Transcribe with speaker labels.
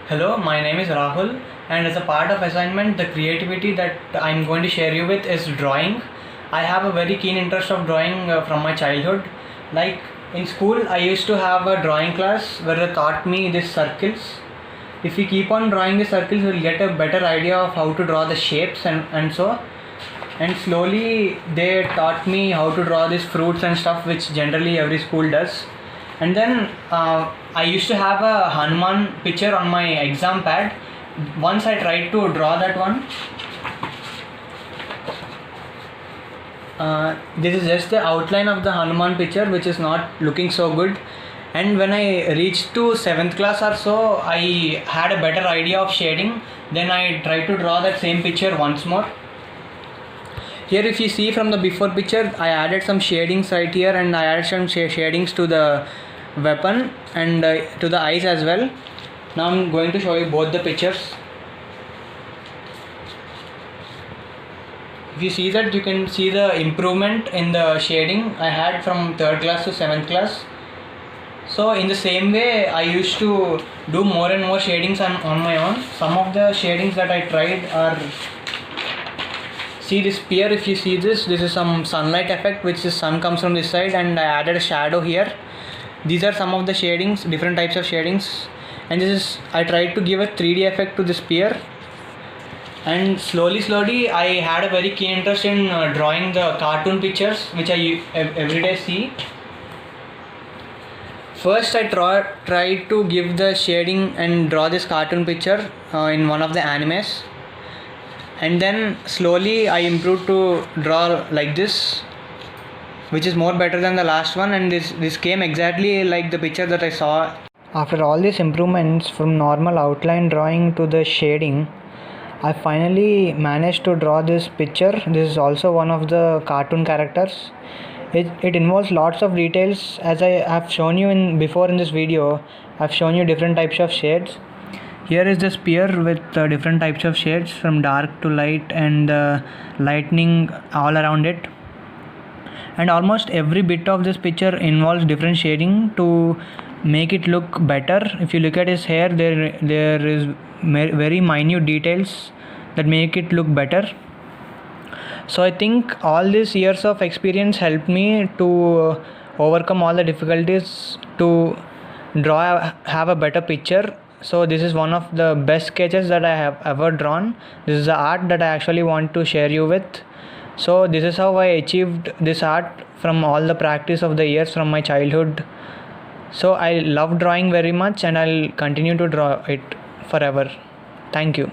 Speaker 1: Hello, my name is Rahul, and as a part of assignment, the creativity that I'm going to share you with is drawing. I have a very keen interest of drawing from my childhood. Like in school, I used to have a drawing class where they taught me these circles. If we keep on drawing the circles, we'll get a better idea of how to draw the shapes and so. And slowly, they taught me how to draw these fruits and stuff, which generally every school does. And then I used to have a Hanuman picture on my exam pad. Once I tried to draw that one. This is just the outline of the Hanuman picture, which is not looking so good. And when I reached to 7th class or so, I had a better idea of shading. Then I tried to draw that same picture once more. Here if you see from the before picture, I added some shadings right here, and I added some shadings to the weapon and to the eyes as well. Now I'm going to show you both the pictures. If you see that, you can see the improvement in the shading I had from 3rd class to 7th class. So in the same way, I used to do more and more shadings on my own. Some of the shadings that I tried are, see this spear, if you see this is some sunlight effect, which the sun comes from this side, and I added a shadow here. These are some of the shadings, different types of shadings, and this is, I tried to give a 3D effect to the spear. And slowly I had a very keen interest in drawing the cartoon pictures which I every day see. First I tried to give the shading and draw this cartoon picture in one of the animes, and then slowly I improved to draw like this, which is more better than the last one, and this came exactly like the picture that I saw. After all these improvements from normal outline drawing to the shading, I finally managed to draw this picture. This is also one of the cartoon characters. It involves lots of details. As I have shown you before in this video, I've shown you different types of shades. Here is the spear with different types of shades from dark to light, and lightning all around it. And almost every bit of this picture involves different shading to make it look better. If you look at his hair, there is very minute details that make it look better. So I think all these years of experience helped me to overcome all the difficulties to have a better picture. So this is one of the best sketches that I have ever drawn. This is the art that I actually want to share you with. So this is how I achieved this art from all the practice of the years from my childhood. So I love drawing very much, and I'll continue to draw it forever. Thank you.